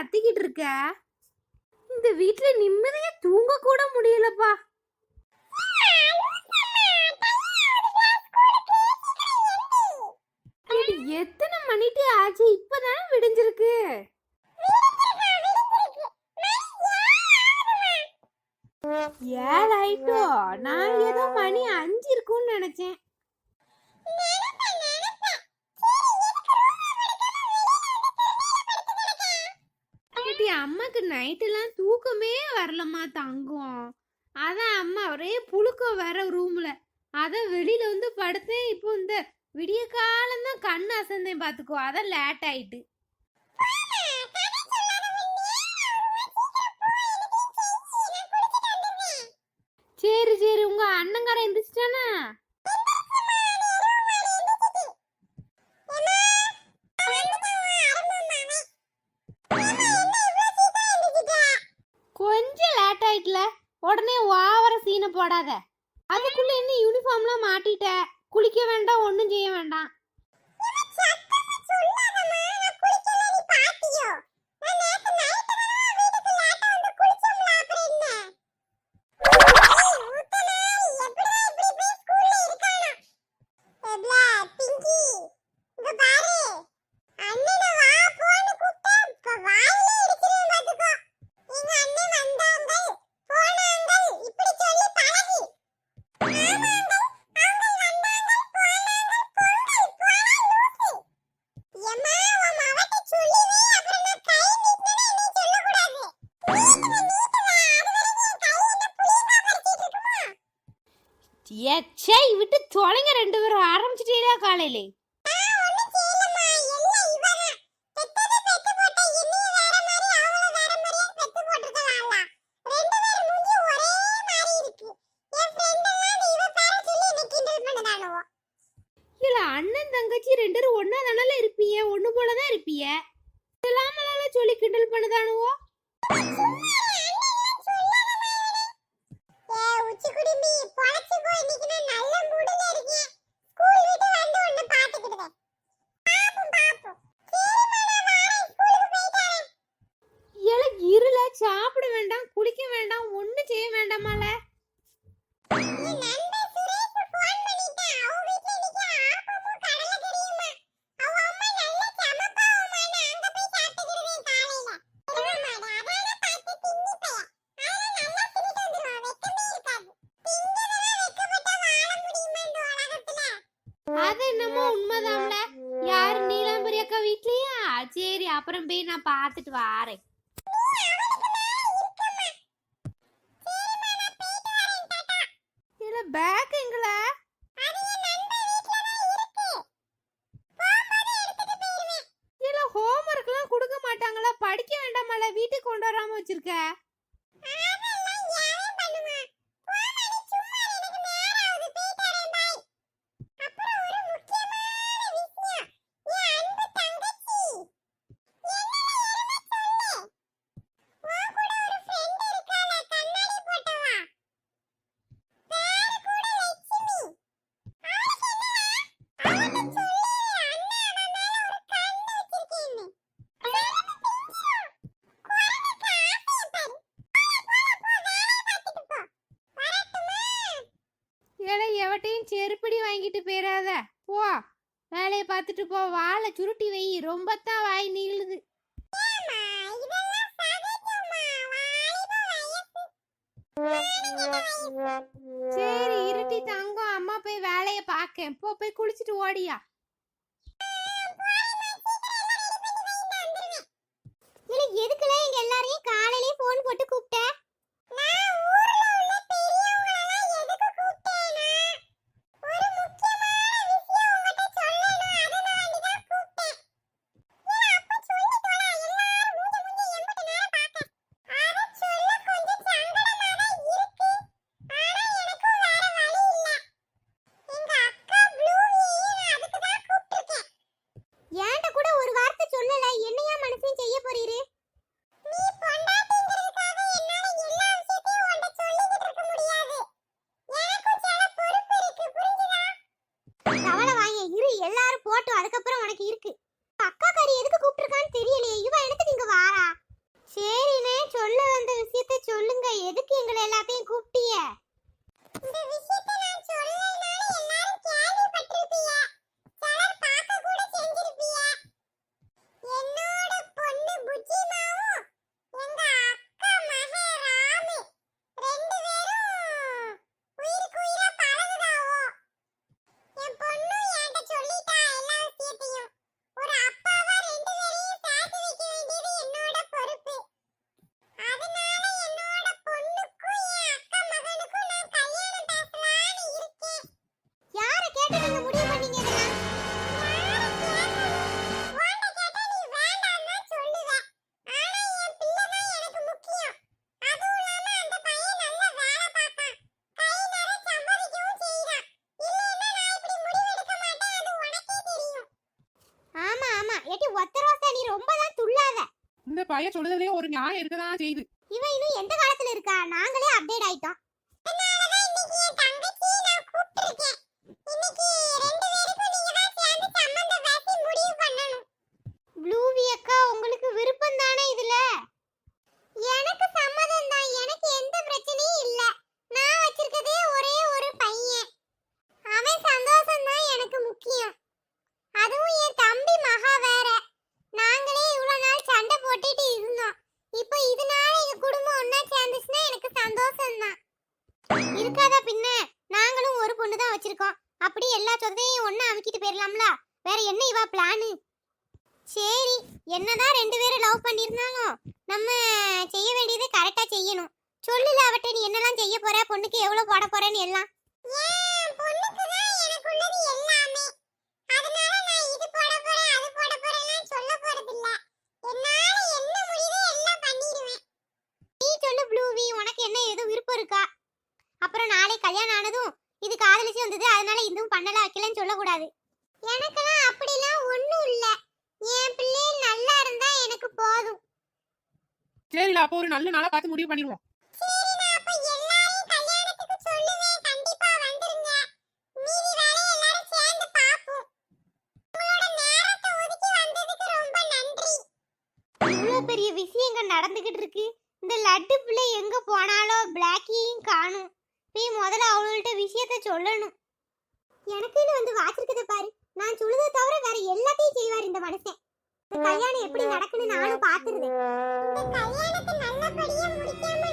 கத்திக்கிட்டு இருக்க? இந்த வீட்ல நிம்மதியா தூங்க கூட முடியலப்பா. எத்தனை மணிக்கு ஆச்சு? இப்பதானே விடிஞ்சிருக்கு. ஏழாயிட்டோ? நான் ஏதோ மணி 5 இருக்கும்னு நினைச்சேன். அம்மாக்கு நைட்டெல்லாம் தூக்கமே வரலம்மா தங்கம். அதான் அம்மா ஒரே புழுக்கம் வேற ரூம்ல. அதான் வெளியில வந்து படுத்தேன். இப்போ இந்த விடிய காலம் தான் கண்ணு அசந்தேன் பாத்துக்கோ. அதான் லேட் ஆயிட்டு. சரி சரி, உங்க அண்ணங்கார எந்திரிச்சிட்டானா? கொஞ்சம் லேட் ஆயிட்டுல, உடனே ஓவர சீனை போடாத. அதுக்குள்ள என்ன யூனிஃபார்ம்லாம் மாட்டிட்ட? குளிக்க வேண்டாம், ஒன்னும் செய்ய வேண்டாம். ஏச்சே விட்டு தொலைங்க, 2 பேரும் ஆரம்பிச்சிட்டீங்களா காலையிலே? இல்ல அண்ணன் தங்கச்சி 2 பேரும் ஒன்னா தானே இருப்பீங்க, ஒண்ணு போலதான் இருப்பீங்க. இதெல்லாம் சொல்லி கிண்டல் பண்ணுதானுவோ? சாப்பிட வேண்டாம், குளிக்க வேண்டாம், ஒண்ணு செய்ய வேண்டாமால. அது என்னமோ உண்மைதான்ல. யாரு நீலாம்பரி அக்கா வீட்லயா? சரி, அப்புறம் போய் நான் பாத்துட்டு வாரேன். பேக் எங்கல? இல்ல ஹோம்வொர்க்லாம் கொடுக்க மாட்டாங்களா? படிக்க வேண்டாமல? வீட்டுக்கு கொண்டு வராம வச்சிருக்க? செருப்படி வாங்கிட்டு போயிடாத. போ, வேலையை பார்த்துட்டு போ. வாழை சுருட்டி வை, ரொம்பத்தான் வாய் நீளுது. சரி இருட்டி தங்கம், அம்மா போய் வேலையை பார்க்கேன். போ, போய் குளிச்சுட்டு ஓடியா. எதுக்குல எங்க எல்லாரையும் காலையிலே போன் போட்டு கூப்பிட்ட? எதுக்கு எங்களை எல்லாத்தையும் கூப்பிட்டிய? இந்த விஷயத்தை நான் சொல்லலைனால எல்லாரும் கேள்விப்பட்டிருப்பீங்க. சிலர் பார்க்க கூட செஞ்சிருப்பீங்க. என்னோட பொண்ணு புஜ்ஜிமாவும் எங்க அக்கா மகே ராமு ரெண்டு பேரும் உயிருக்கு உயிரா பழகுதாவோ. என் பொண்ணு என்கிட்ட சொல்லிட்டா எல்லா விஷயத்தையும். ஒரு அப்பாவா ரெண்டு பேரையும் சேர்த்து வைக்க வேண்டியது என்னோட பொறுப்பு. அதனால என்னோட பொண்ணுக்கும் என் அக்கா மகனுக்கும் நான் கல்யாணம் பேசலாம்னு இருக்கேன். யாரை கேட்டு நீங்க முடிவு பண்ணீங்க இதெல்லாம்? யாரை கேட்கணும்? உன்கிட்ட கேட்டா நீ வேண்டாம்னு தான் சொல்லுவ. ஆனா என் பிள்ளை தான் எனக்கு முக்கியம். அதுவும் இல்லாம அந்த பையன் நல்ல வேலை பார்க்கான். கை நிறைய சம்பாதிக்கவும் செய்றான். இல்லைன்னா நான் இப்படி முடிவு எடுக்க மாட்டேன். அது உனக்கே தெரியும். ஆமா ஆமா ஏட்டி ஒத்த ரோசா நீ ரொம்ப தான் துள்ளாத. இந்த பையன் சொல்றதுலயே ஒரு நியாயம் இருக்கதான் செய்யுது. இவன் இன்னும் எந்த காலத்துல இருக்கா? நாங்களே அப்டேட் ஆயிட்டோம். அதனாலதான் இன்னைக்கு என் தங்கச்சியை நான் கூப்பிட்டிருக்கேன். இன்னைக்கு ரெண்டு பேருக்கும் நீங்க தான் சேர்ந்து சம்மந்தம் பேசி முடிவு பண்ணணும். ப்ளூவி அக்கா உங்களுக்கு விருப்பம் தானே இதுல? எனக்கு சம்மதம் தான். எனக்கு எந்த பிரச்சனையும் இல்ல. நான் வச்சிருக்கதே ஒரே ஒரு பையன். அவன் சந்தோஷம் தான் எனக்கு முக்கியம். அதுவும் என் தம்பி மகா வேற. நாங்களே இவ்வளவு நாள் சண்டை போட்டுட்டு இருந்தோம். இப்போ இதனால எங்க குடும்பம் ஒண்ணா சேர்ந்துச்சுன்னா எனக்கு சந்தோஷம் தான். இருக்காதா பின்ன? நாங்களும் ஒரு பொண்ணு தான் வச்சிருக்கோம். அப்படி எல்லா சொத்தையும் ஒண்ணா அமுக்கிட்டு போயிடலாம்ல. வேற என்ன இவா பிளான்? சரி, என்னதான் ரெண்டு பேரும் லவ் பண்ணிருந்தாலும் நம்ம செய்ய வேண்டியதை கரெக்டா செய்யணும். சொல்லுல அவட்ட நீ என்னெல்லாம் செய்ய போற, பொண்ணுக்கு எவ்வளவு போட போறேன்னு எல்லாம். ஏன் பொண்ணுக்கு தான் எனக்குள்ளது எல்லாமே. அதனால நான் இது போட போறேன் அது போட போறேன்னு சொல்ல போறது இல்ல. என்னால என்ன முடியுதோ எல்லாம் பண்ணிடுவேன். நீ சொல்லு ப்ளூவி, உனக்கு என்ன ஏதோ விருப்பம் இருக்கா? அப்புறம் நாளை கல்யாணம் ஆனதும் இது காதலிச்சு வந்தது அதனால இதுவும் பண்ணல வைக்கலன்னு சொல்லக்கூடாது. எனக்கெல்லாம் அப்படிலாம் ஒண்ணும் இல்ல. என் பிள்ளை நல்லா இருந்தா எனக்கு போதும். சரில அப்போ ஒரு நல்ல நாளா பார்த்து முடிவு பண்ணிடுவோம். சரி, நான் அப்ப எல்லாரையும் கல்யாணத்துக்கு சொல்லுவேன். கண்டிப்பா வந்துருங்க. மீதி வேலையை எல்லாரும் சேர்ந்து பாப்போம். உங்களோட நேரத்தை ஒதுக்கி வந்ததுக்கு ரொம்ப நன்றி. இவ்வளவு பெரிய விஷயங்கள் நடந்துகிட்டு இருக்கு. இந்த லட்டு பிள்ளை எங்க போனாலோ பிளாக்கியும் காணும். போய் முதல்ல அவள்கிட்ட விஷயத்த சொல்லணும். எனக்குன்னு வந்து வாச்சிருக்கத பாரு. நான் சொல்லுறத தவிர வேற எல்லாத்தையும் செய்வார் இந்த மனுஷன். இந்த கல்யாணம் எப்படி நடக்குன்னு நானும் பாத்துருந்தேன். இந்த கல்யாணத்தை நல்லபடியா முடிக்காம